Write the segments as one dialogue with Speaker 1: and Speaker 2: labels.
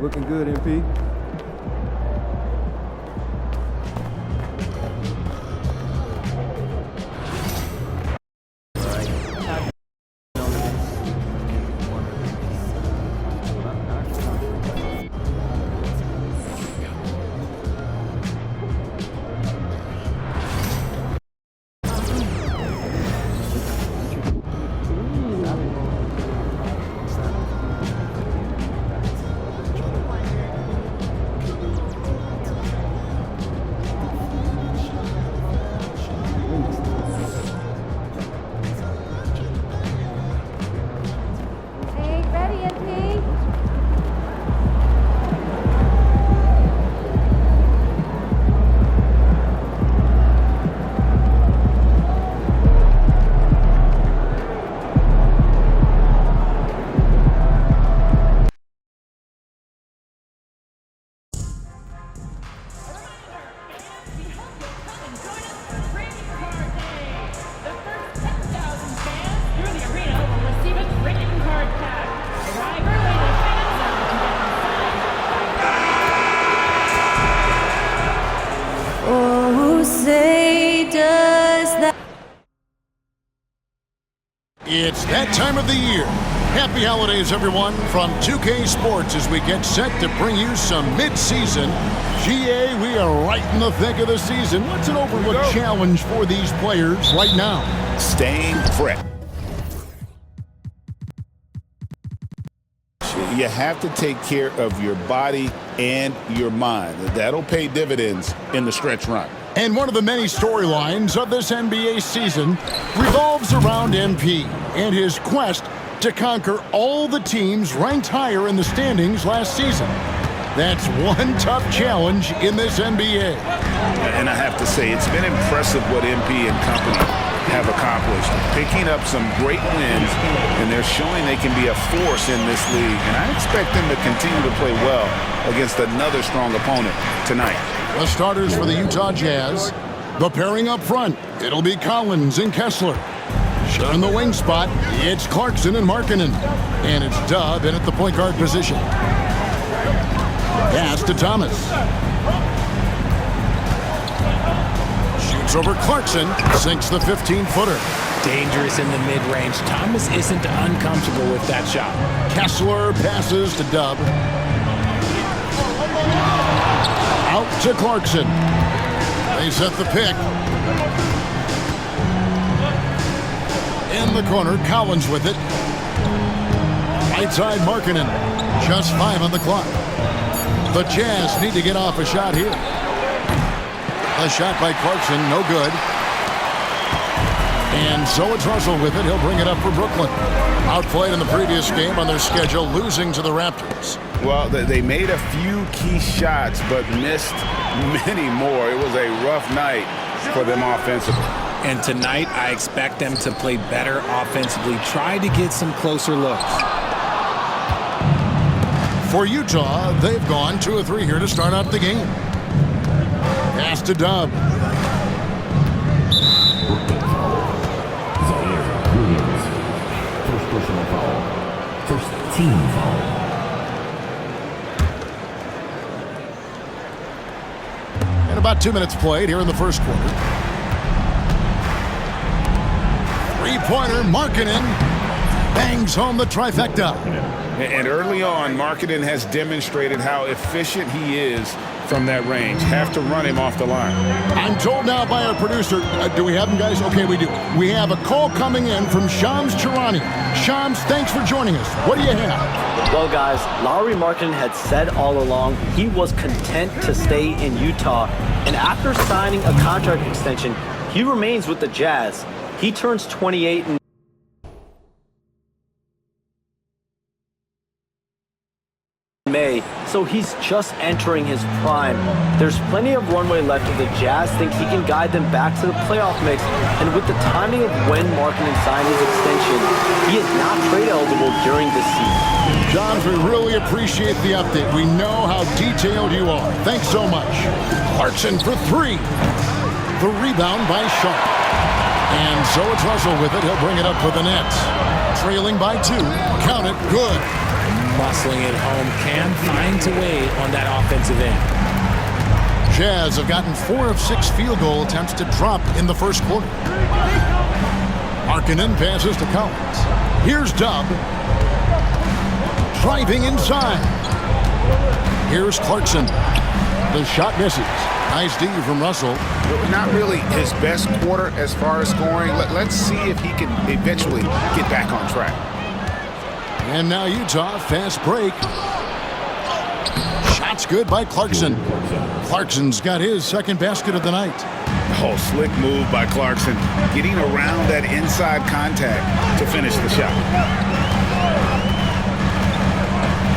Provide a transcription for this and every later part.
Speaker 1: Looking good, MP.
Speaker 2: It's that time of the year. Happy holidays, everyone, from 2K Sports as we get set to bring you some mid-season. GA, we are right in the thick of the season. What's an overlooked challenge for these players right now?
Speaker 3: Staying fresh. You have to take care of your body and your mind. That'll pay dividends in the stretch run.
Speaker 2: And one of the many storylines of this NBA season revolves around MP and his quest to conquer all the teams ranked higher in the standings last season. That's one tough challenge in this NBA.
Speaker 3: And I have to say, it's been impressive what MP and company have accomplished. Picking up some great wins, and they're showing they can be a force in this league. And I expect them to continue to play well against another strong opponent tonight.
Speaker 2: The starters for the Utah Jazz. The pairing up front, it'll be Collins and Kessler. Sharing the wing spot, it's Clarkson and Markkanen. And it's Dub in at the point guard position. Pass to Thomas. Shoots over Clarkson, sinks the 15-footer.
Speaker 4: Dangerous in the mid-range. Thomas isn't uncomfortable with that shot.
Speaker 2: Kessler passes to Dub. Out to Clarkson. They set the pick. In the corner, Collins with it. Right side, Markkanen. Just 5 on the clock. The Jazz need to get off a shot here. A shot by Clarkson, no good. And so it's Russell with it. He'll bring it up for Brooklyn. Outplayed in the previous game on their schedule, losing to the Raptors.
Speaker 3: Well, they made a few key shots, but missed many more. It was a rough night for them offensively.
Speaker 4: And tonight, I expect them to play better offensively. Try to get some closer looks.
Speaker 2: For Utah, they've gone 2 of 3 here to start out the game. Pass to Dub.
Speaker 5: Zaire Williams. First personal foul. First team foul.
Speaker 2: And about 2 minutes played here in the first quarter. Three-pointer, Markkanen bangs home the trifecta.
Speaker 3: And early on, Markkanen has demonstrated how efficient he is from that range. Have to run him off the line.
Speaker 2: I'm told now by our producer, do we have him, guys? Okay, we do. We have a call coming in from Shams Charania. Shams, thanks for joining us. What do you have?
Speaker 6: Well, guys, Lauri Markkanen had said all along he was content to stay in Utah. And after signing a contract extension, he remains with the Jazz. He turns 28 in May, so he's just entering his prime. There's plenty of runway left if the Jazz think he can guide them back to the playoff mix, and with the timing of when Markkanen signed his extension, he is not trade eligible during this season.
Speaker 2: Johns, we really appreciate the update. We know how detailed you are. Thanks so much. Clarkson for 3. The rebound by Sharp. And so it's Russell with it. He'll bring it up for the Nets. trailing by 2. Count it, good.
Speaker 4: Muscling it home. Cam finds a way on that offensive end.
Speaker 2: Jazz have gotten 4 of 6 field goal attempts to drop in the first quarter. Markkanen passes to Collins. Here's Dub. Driving inside. Here's Clarkson. The shot misses. Nice D from Russell.
Speaker 3: Not really his best quarter as far as scoring. Let's see if he can eventually get back on track.
Speaker 2: And now Utah, fast break. Shot's good by Clarkson. Clarkson's got his second basket of the night.
Speaker 3: Oh, slick move by Clarkson. Getting around that inside contact to finish the shot.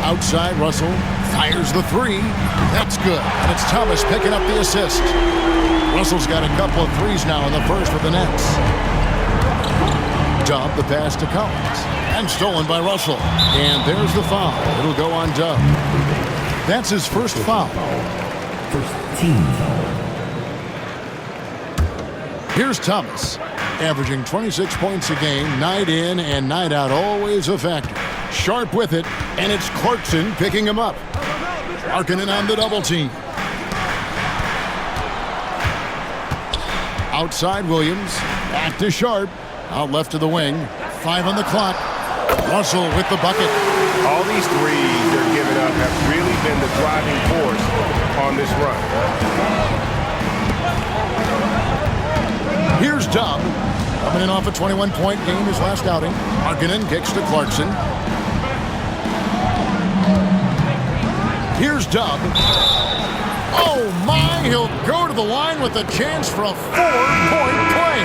Speaker 2: Outside, Russell fires the 3. That's good. And it's Thomas picking up the assist. Russell's got a couple of threes now in the first with the Nets. Dub the pass to Collins. And stolen by Russell. And there's the foul. It'll go on Dub. That's his first foul.
Speaker 5: First team foul.
Speaker 2: Here's Thomas, averaging 26 points a game, night in and night out, always a factor. Sharp with it, and it's Clarkson picking him up. Markkanen on the double team. Outside Williams, back to Sharp, out left to the wing, 5 on the clock. Russell with the bucket.
Speaker 1: All these threes they're giving up have really been the driving force on this run.
Speaker 2: Here's Dub, coming in off a 21-point game his last outing. Markkanen kicks to Clarkson. Here's Dub. Oh my, he'll go to the line with a chance for a 4-point play.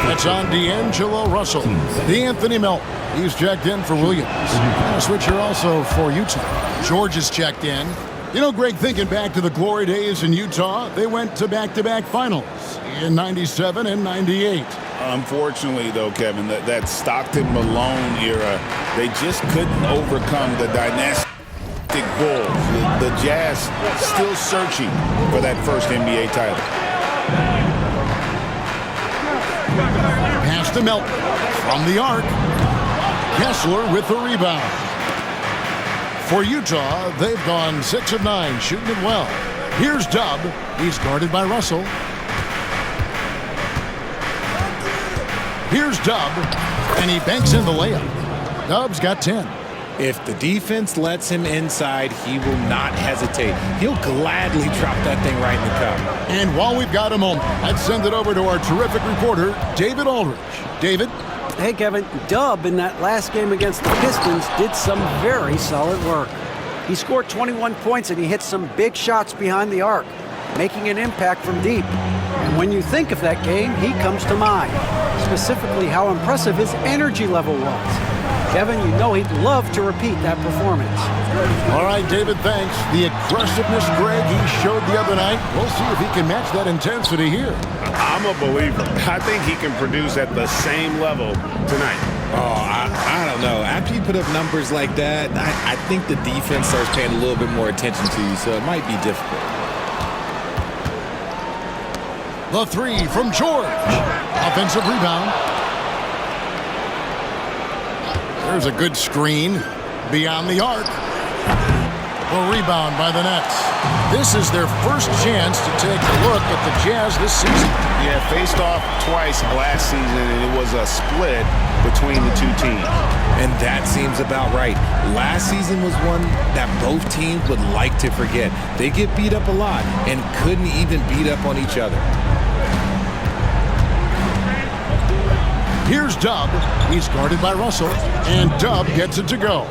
Speaker 2: That's on D'Angelo Russell. D'Anthony Melton, he's checked in for Williams. And a switcher also for Utah. George is checked in. You know, Greg, thinking back to the glory days in Utah, they went to back-to-back finals in 97 and 98.
Speaker 3: Unfortunately, though, Kevin, that Stockton-Malone era, they just couldn't overcome the dynastic Bulls. The Jazz still searching for that first NBA title.
Speaker 2: Pass to Melton from the arc. Kessler with the rebound. For Utah, they've gone 6 of 9, shooting it well. Here's Dub. He's guarded by Russell. Here's Dub, and he banks in the layup. Dub's got 10.
Speaker 4: If the defense lets him inside, he will not hesitate. He'll gladly drop that thing right in the cup.
Speaker 2: And while we've got a moment, let's send it over to our terrific reporter, David Aldridge. David?
Speaker 7: Hey, Kevin, Dub in that last game against the Pistons did some very solid work. He scored 21 points and he hit some big shots behind the arc, making an impact from deep. And when you think of that game, he comes to mind, specifically how impressive his energy level was. Kevin, you know he'd love to repeat that performance.
Speaker 2: All right, David, thanks. The aggressiveness, Greg, he showed the other night. We'll see if he can match that intensity here.
Speaker 1: I'm a believer. I think he can produce at the same level tonight.
Speaker 4: Oh, I don't know. After you put up numbers like that, I think the defense starts paying a little bit more attention to you, so it might be difficult.
Speaker 2: The 3 from George. Offensive rebound. There's a good screen beyond the arc. A rebound by the Nets. This is their first chance to take a look at the Jazz this season.
Speaker 3: Yeah, faced off twice last season, and it was a split between the two teams.
Speaker 4: And that seems about right. Last season was one that both teams would like to forget. They get beat up a lot and couldn't even beat up on each other.
Speaker 2: Here's Dub. He's guarded by Russell, and Dub gets it to go.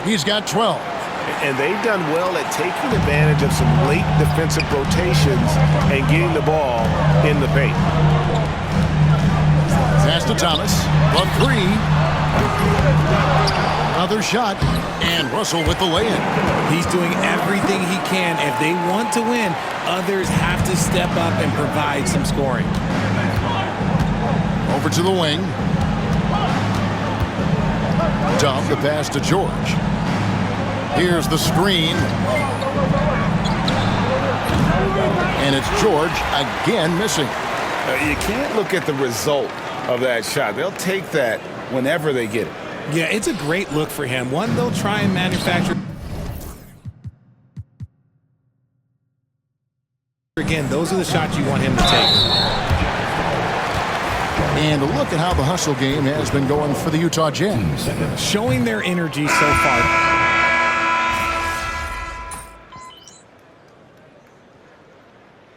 Speaker 2: He's got 12.
Speaker 1: And they've done well at taking advantage of some late defensive rotations and getting the ball in the paint.
Speaker 2: Pass to Thomas. The 3. Another shot, and Russell with the lay-in.
Speaker 4: He's doing everything he can. If they want to win, others have to step up and provide some scoring.
Speaker 2: Over to the wing. Dub the pass to George. Here's the screen. And it's George again missing.
Speaker 3: You can't look at the result of that shot. They'll take that whenever they get it.
Speaker 4: Yeah, it's a great look for him. One they'll try and manufacture. Again, those are the shots you want him to take.
Speaker 2: And a look at how the hustle game has been going for the Utah Jazz.
Speaker 4: Showing their energy so far.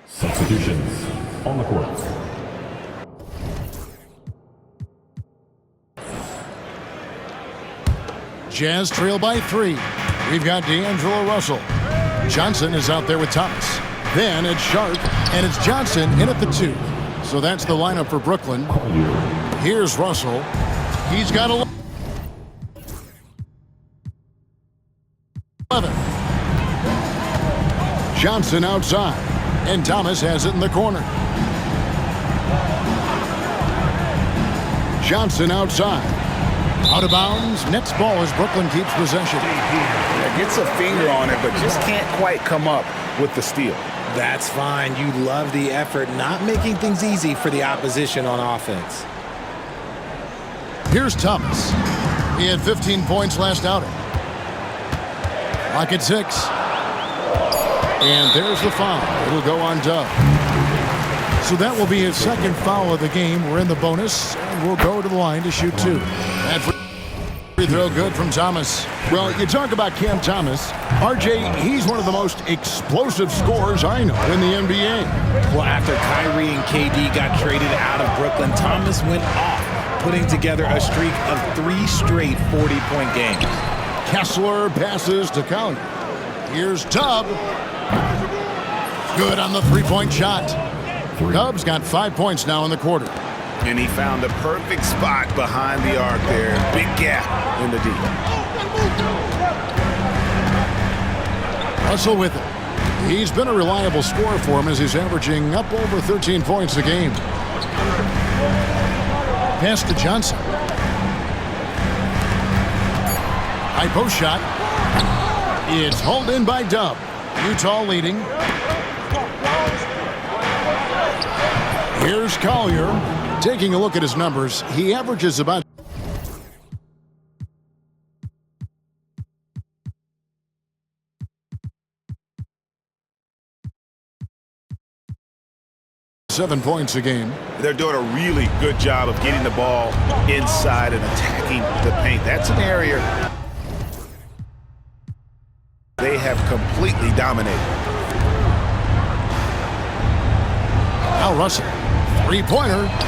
Speaker 5: Substitutions on the court.
Speaker 2: Jazz trail by 3. We've got D'Angelo Russell. Johnson is out there with Thomas. Then it's Sharp, and it's Johnson in at the 2. So that's the lineup for Brooklyn. Here's Russell. He's got 11. Johnson outside, and Thomas has it in the corner. Johnson outside. Out of bounds. Next ball as Brooklyn keeps possession.
Speaker 3: Gets a finger on it, but just can't quite come up with the steal.
Speaker 4: That's fine. You love the effort, not making things easy for the opposition on offense.
Speaker 2: Here's Thomas. He had 15 points last outing. Lock at 6. And there's the foul. It'll go on Dub. So that will be his second foul of the game. We're in the bonus, and we'll go to the line to shoot 2. That free throw good from Thomas. Well, you talk about Cam Thomas. RJ, he's one of the most explosive scorers I know in the NBA.
Speaker 4: Well, after Kyrie and KD got traded out of Brooklyn, Thomas went off, putting together a streak of 3 straight 40-point games.
Speaker 2: Kessler passes to Collier. Here's Dub. Good on the 3-point shot. Dub's got 5 points now in the quarter.
Speaker 3: And he found the perfect spot behind the arc there. Big gap in the D.
Speaker 2: Russell with it. He's been a reliable scorer for him as he's averaging up over 13 points a game. Pass to Johnson. High post shot. It's hauled in by Dub. Utah leading. Here's Collier. Taking a look at his numbers, he averages about seven points a game.
Speaker 3: They're doing a really good job of getting the ball inside and attacking the paint. That's an area they have completely dominated.
Speaker 2: Now Russell, 3-pointer.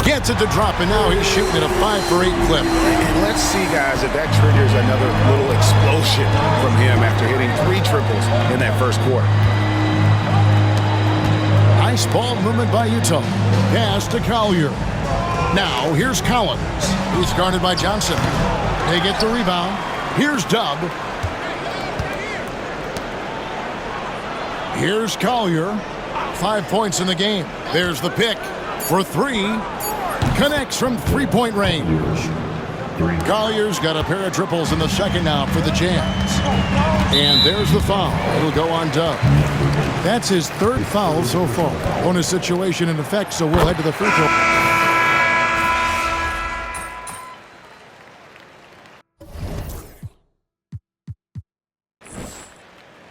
Speaker 2: Gets it to drop, and now he's shooting at a 5-for-8 clip.
Speaker 3: And let's see, guys, if that triggers another little explosion from him after hitting 3 triples in that first quarter.
Speaker 2: Nice ball movement by Utah. Pass to Collier. Now here's Collins. He's guarded by Johnson. They get the rebound. Here's Dub. Here's Collier. 5 points in the game. There's the pick for 3. Connects from 3-point range. Collier's got a pair of triples in the second now for the Jazz. And there's the foul. It'll go on Dub. That's his 3rd foul so far. Bonus situation in effect, so we'll head to the free throw.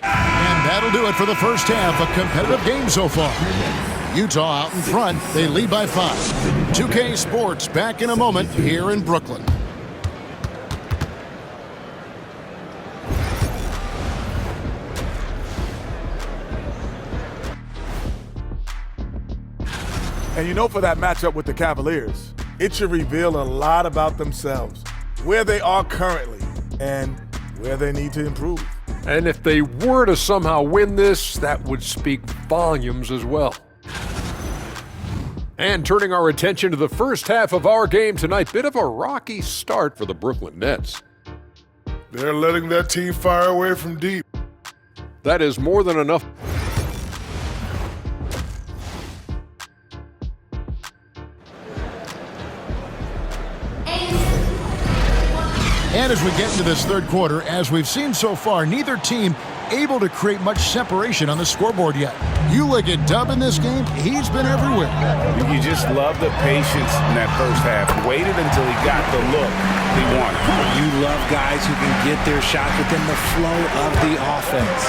Speaker 2: And that'll do it for the first half. A competitive game so far. Utah out in front. They lead by 5. 2K Sports back in a moment here in Brooklyn.
Speaker 8: And you know, for that matchup with the Cavaliers, it should reveal a lot about themselves, where they are currently, and where they need to improve.
Speaker 9: And if they were to somehow win this, that would speak volumes as well. And turning our attention to the first half of our game tonight, bit of a rocky start for the Brooklyn Nets.
Speaker 8: They're letting that team fire away from deep.
Speaker 9: That is more than enough.
Speaker 2: And as we get into this third quarter, as we've seen so far, neither team able to create much separation on the scoreboard yet. You look at Dub in this game, he's been everywhere.
Speaker 3: You just love the patience in that first half. Waited until he got the look he wanted.
Speaker 4: You love guys who can get their shots within the flow of the offense.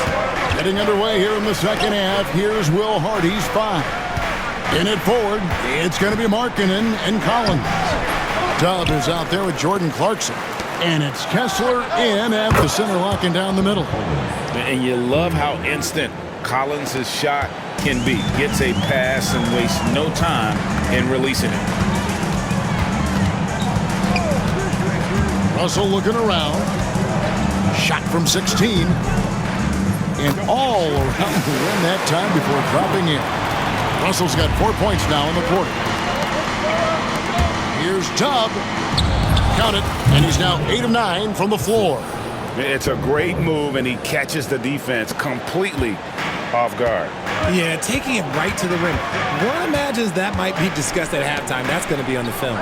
Speaker 2: Getting underway here in the second half, here's Will Hardy's 5. In it forward, it's going to be Markkanen and Collins. Dub is out there with Jordan Clarkson. And it's Kessler in at the center, locking down the middle.
Speaker 3: And you love how instant Collins' shot can be. Gets a pass and wastes no time in releasing it.
Speaker 2: Russell looking around. Shot from 16. And all around the rim that time before dropping in. Russell's got 4 points now in the quarter. Here's Dub. Count it, and he's now 8 of 9 from the floor.
Speaker 3: It's a great move, and he catches the defense completely off guard.
Speaker 4: Yeah, taking it right to the rim. One imagines that might be discussed at halftime. That's going to be on the film.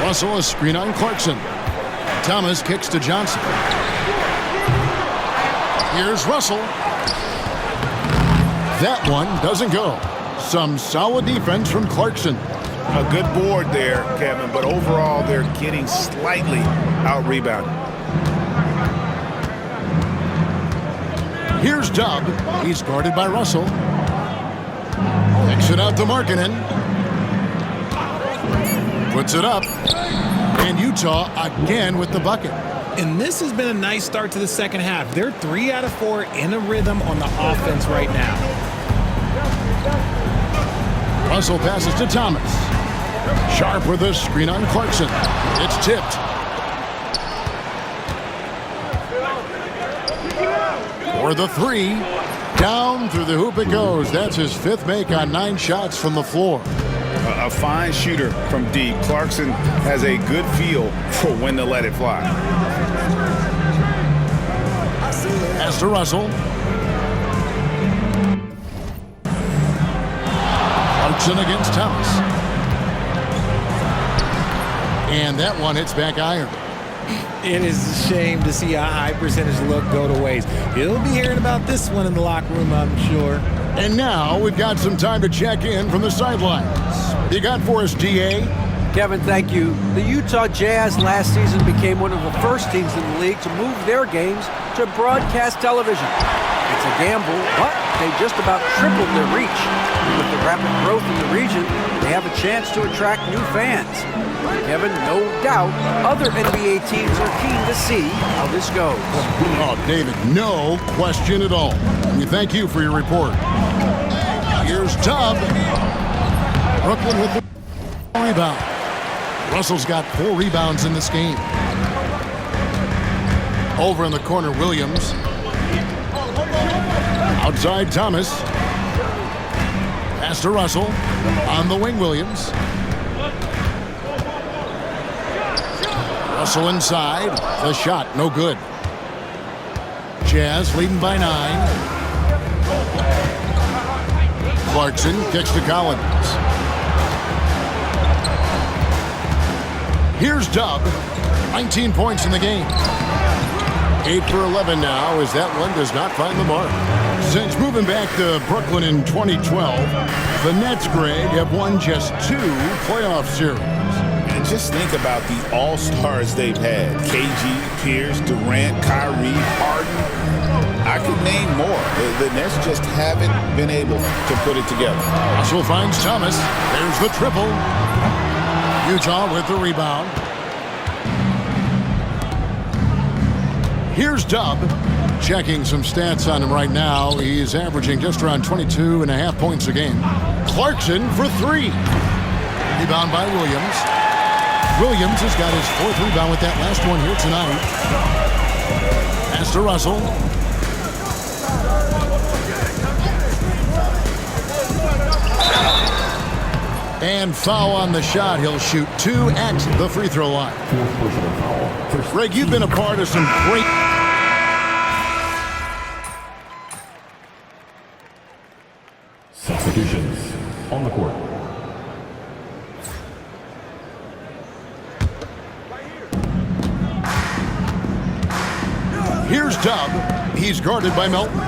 Speaker 2: Russell, a screen on Clarkson. Thomas kicks to Johnson. Here's Russell. That one doesn't go. Some solid defense from Clarkson.
Speaker 3: A good board there, Kevin, but overall they're getting slightly out-rebounded.
Speaker 2: Here's Dub. He's guarded by Russell. Kicks it out to Markkanen. Puts it up. And Utah again with the bucket.
Speaker 4: And this has been a nice start to the second half. They're 3 out of 4 in a rhythm on the offense right now.
Speaker 2: Russell passes to Thomas. Sharp with a screen on Clarkson. It's tipped. For the 3. Down through the hoop it goes. That's his 5th make on 9 shots from the floor.
Speaker 3: A fine shooter from deep. Clarkson has a good feel for when to let it fly.
Speaker 2: Pass to Russell. Clarkson against Thomas. And that one hits back iron.
Speaker 4: It is a shame to see a high percentage look go to waste. He'll be hearing about this one in the locker room, I'm sure.
Speaker 2: And now we've got some time to check in from the sidelines. You got for us, DA?
Speaker 7: Kevin, thank you. The Utah Jazz last season became one of the first teams in the league to move their games to broadcast television. It's a gamble, but they just about tripled their reach. With the rapid growth in the region, they have a chance to attract new fans. Kevin, no doubt, other NBA teams are keen to see how this goes.
Speaker 2: Oh, David, no question at all. We thank you for your report. Here's Dub. Brooklyn with the rebound. Russell's got 4 rebounds in this game. Over in the corner, Williams. Outside, Thomas. Pass to Russell. On the wing, Williams. Russell inside. The shot, no good. Jazz leading by 9. Clarkson kicks to Collins. Here's Dub. 19 points in the game. 8 for 11 now as that one does not find the mark. Since moving back to Brooklyn in 2012, the Nets, Greg, have won just 2 playoff series.
Speaker 3: And just think about the all-stars they've had. KG, Pierce, Durant, Kyrie, Harden. I could name more. The Nets just haven't been able to put it together.
Speaker 2: Russell finds Thomas. There's the triple. Utah with the rebound. Here's Dub. Checking some stats on him right now. He's averaging just around 22.5 points a game. Clarkson for 3. Rebound by Williams. Williams has got his 4th rebound with that last one here tonight. Pass to Russell. And foul on the shot. He'll shoot 2 at the free throw line.
Speaker 5: 4th personal foul.
Speaker 2: Greg, you've been a part of some great...
Speaker 5: Substitutions on the court.
Speaker 2: Here's Dub. He's guarded by Melton.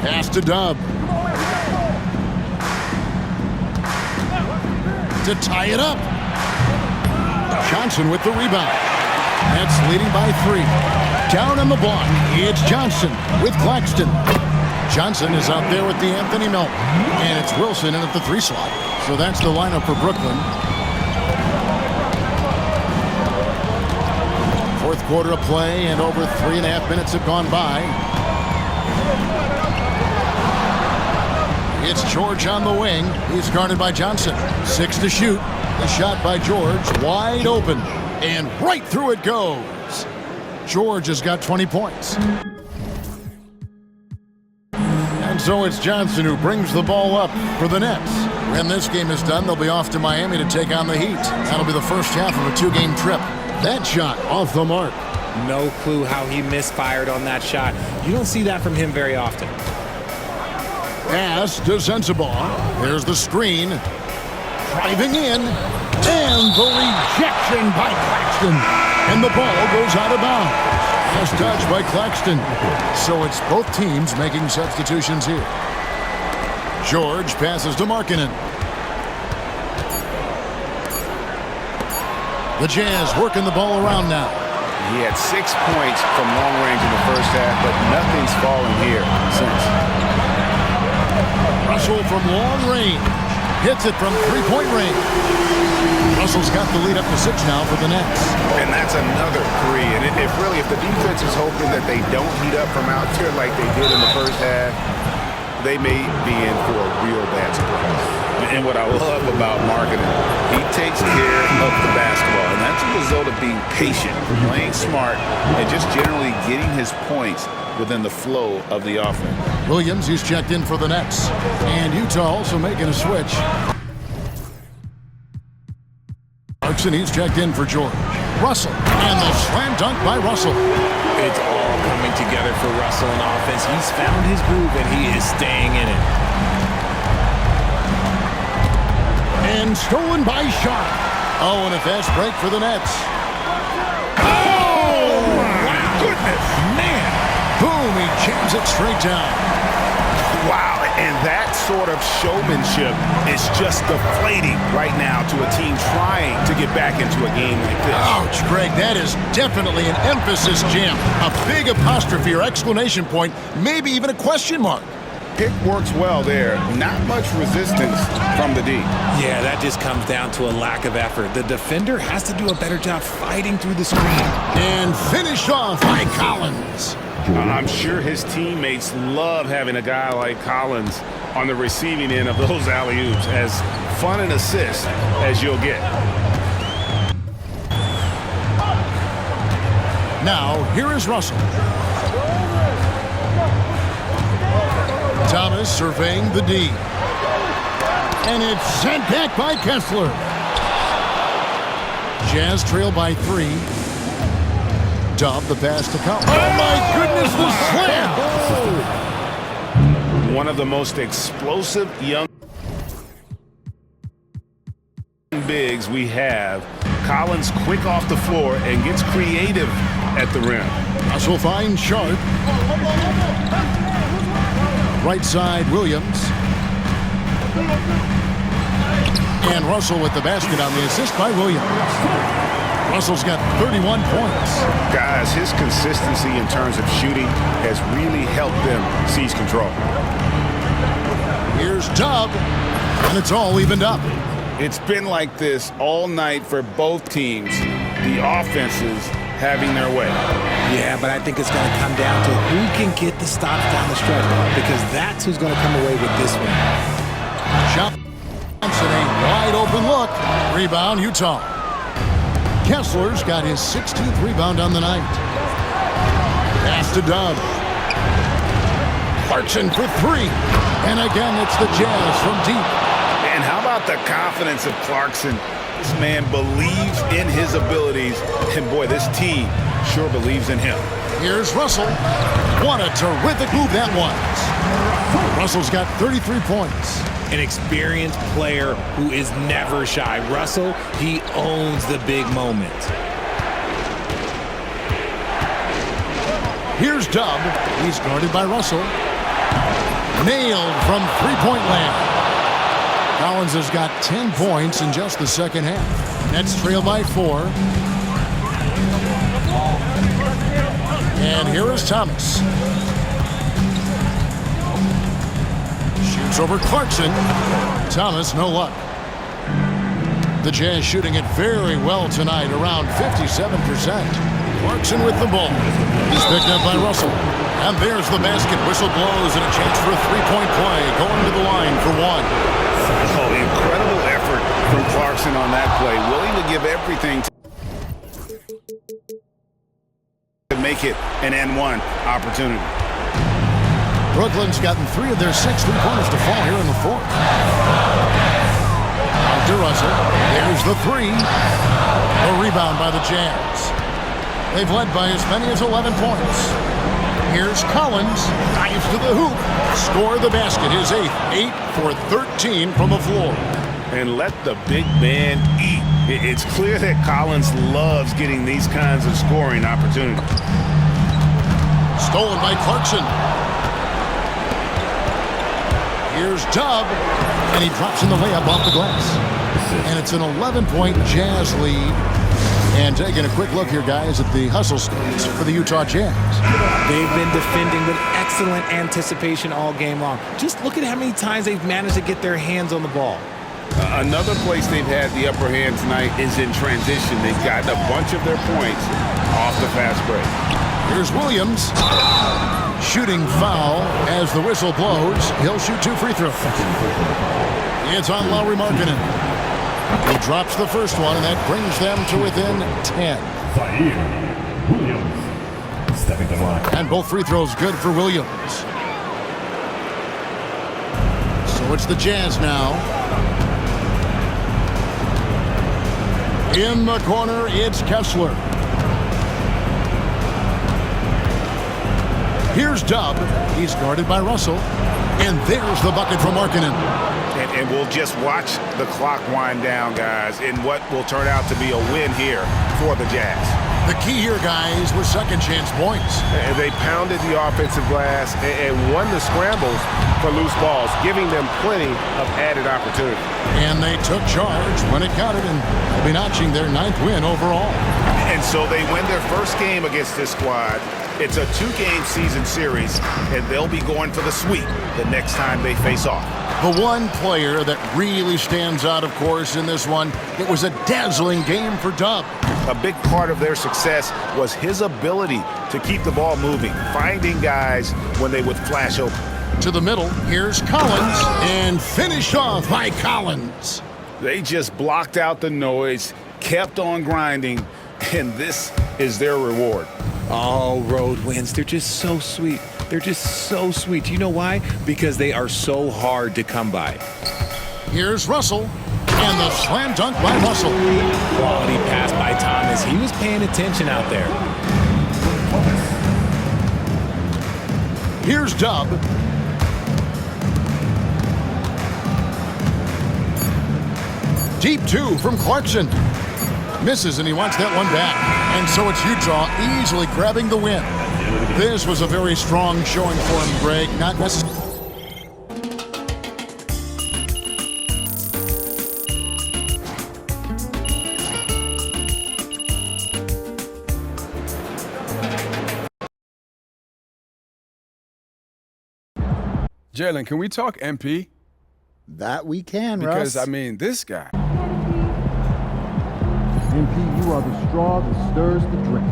Speaker 2: Pass to Dub. To tie it up. Johnson with the rebound. That's leading by 3. Down on the block, it's Johnson with Claxton. Johnson is out there with the Anthony Melton. And it's Wilson in at the 3 slot. So that's the lineup for Brooklyn. Fourth quarter of play, and over 3.5 minutes have gone by. It's George on the wing. He's guarded by Johnson. 6 to shoot. The shot by George, wide open. And right through it goes. George has got 20 points. And so it's Johnson who brings the ball up for the Nets. When this game is done, they'll be off to Miami to take on the Heat. That'll be the first half of a 2-game trip. That shot off the mark.
Speaker 4: No clue how he misfired on that shot. You don't see that from him very often.
Speaker 2: Pass to Sensabaugh. There's the screen. Driving in. And the rejection by Claxton. And the ball goes out of bounds. Last touch by Claxton. So it's both teams making substitutions here. George passes to Markkanen. The Jazz working the ball around now.
Speaker 3: He had 6 points from long range in the first half, but nothing's fallen here since.
Speaker 2: Russell from long range. Hits it from 3-point range. Russell's got the lead up to 6 now for the Nets.
Speaker 3: And that's another 3. And if the defense is hoping that they don't heat up from out here like they did in the first half, they may be in for a real bad surprise. And what I love about Markkanen, he takes care of the basketball. And that's a result of being patient, playing smart, and just generally getting his points within the flow of the offense.
Speaker 2: Williams, who's checked in for the Nets. And Utah also making a switch. Clarkson, he's checked in for George. Russell, and the slam dunk by Russell.
Speaker 4: It's all coming together for Russell in offense. He's found his groove, and he is staying in it.
Speaker 2: And stolen by Sharp. Oh, and a fast break for the Nets. Oh, wow.
Speaker 3: Goodness, man.
Speaker 2: Boom, he jams it straight down.
Speaker 3: Wow, and that sort of showmanship is just deflating right now to a team trying to get back into a game like this.
Speaker 2: Ouch, Greg, that is definitely an emphasis jam. A big apostrophe or exclamation point, maybe even a question mark.
Speaker 3: Pick works well there. Not much resistance from the D.
Speaker 4: Yeah, that just comes down to a lack of effort. The defender has to do a better job fighting through the screen.
Speaker 2: And finished off by Collins.
Speaker 3: I'm sure his teammates love having a guy like Collins on the receiving end of those alley-oops. As fun an assist as you'll get.
Speaker 2: Now, here is Russell. Thomas surveying the D. And it's sent back by Kessler. Jazz trail by 3. Dub the pass to Collins. Oh my goodness, the slam!
Speaker 3: One of the most explosive young bigs we have. Collins quick off the floor and gets creative at the rim.
Speaker 2: Russell finds Sharp. Right side, Williams. And Russell with the basket on the assist by Williams. Russell's got 31 points.
Speaker 3: Guys, his consistency in terms of shooting has really helped them seize control.
Speaker 2: Here's Dub, and it's all evened up.
Speaker 3: It's been like this all night for both teams. The offenses having their way.
Speaker 4: Yeah, but I think it's going to come down to who can get the stops down the stretch, because that's who's going to come away with this one.
Speaker 2: Johnson, a wide open look. Rebound, Utah. Kessler's got his 16th rebound on the night. Pass to Dub. Clarkson for 3. And again, it's the Jazz from deep.
Speaker 3: And how about the confidence of Clarkson? This man believes in his abilities. And boy, this team sure believes in him.
Speaker 2: Here's Russell. What a terrific move that was. Russell's got 33 points.
Speaker 4: An experienced player who is never shy. Russell, he owns the big moment.
Speaker 2: Here's Dub. He's guarded by Russell. Nailed from three-point land. Collins has got 10 points in just the second half. Nets trail by 4. And here is Thomas. Shoots over Clarkson. Thomas, no luck. The Jazz shooting it very well tonight, around 57%. Clarkson with the ball. He's picked up by Russell. And there's the basket. Whistle blows and a chance for a three-point play. Going to the line for one.
Speaker 3: Oh, incredible effort from Clarkson on that play. Willing to give everything to make it an N1 opportunity.
Speaker 2: Brooklyn's gotten 3 of their 6 3-pointers to fall here in the fourth. Out to Russell. There's the 3. A rebound by the Jazz. They've led by as many as 11 points. Here's Collins. Dives to the hoop. Score the basket. His 8th. 8 for 13 from the floor.
Speaker 3: And let the big man eat. It's clear that Collins loves getting these kinds of scoring opportunities.
Speaker 2: Stolen by Clarkson. Here's Dub. And he drops in the layup off the glass. And it's an 11-point Jazz lead. And taking a quick look here, guys, at the hustle stats for the Utah Jazz.
Speaker 4: They've been defending with excellent anticipation all game long. Just look at how many times they've managed to get their hands on the ball.
Speaker 3: Another place they've had the upper hand tonight is in transition. They've gotten a bunch of their points off the fast break.
Speaker 2: Here's Williams. Shooting foul as the whistle blows. He'll shoot 2 free throws. It's on Lauri Markkanen. He drops the first one, and that brings them to within 10.
Speaker 5: Williams stepping to the line.
Speaker 2: And both free throws good for Williams. So it's the Jazz now. In the corner, it's Kessler. Here's Dub. He's guarded by Russell. And there's the bucket from Markkanen.
Speaker 3: And we'll just watch the clock wind down, guys, in what will turn out to be a win here for the Jazz.
Speaker 2: The key here, guys, was second chance points.
Speaker 1: And they pounded the offensive glass and won the scrambles for loose balls, giving them plenty of added opportunity.
Speaker 2: And they took charge when it counted, and they'll be notching their 9th win overall.
Speaker 3: And so they win their first game against this squad. It's a 2-game season series, and they'll be going for the sweep the next time they face off.
Speaker 2: The one player that really stands out, of course, in this one, it was a dazzling game for Dub.
Speaker 3: A big part of their success was his ability to keep the ball moving, finding guys when they would flash open.
Speaker 2: To the middle, here's Collins, and finished off by Collins.
Speaker 3: They just blocked out the noise, kept on grinding, and this is their reward.
Speaker 4: Oh, road wins. They're just so sweet. They're just so sweet. You know why? Because they are so hard to come by.
Speaker 2: Here's Russell, and the slam dunk by Russell.
Speaker 4: Quality pass by Thomas. He was paying attention out there.
Speaker 2: Here's Dub. Deep 2 from Clarkson. Misses, and he wants that one back. And so it's Utah easily grabbing the win. This was a very strong showing for him, Greg. Not necessarily.
Speaker 10: Jalen, can we talk MP?
Speaker 11: That we can,
Speaker 10: because,
Speaker 11: Russ.
Speaker 10: I mean, this guy.
Speaker 5: MP, you are the straw that stirs the drink.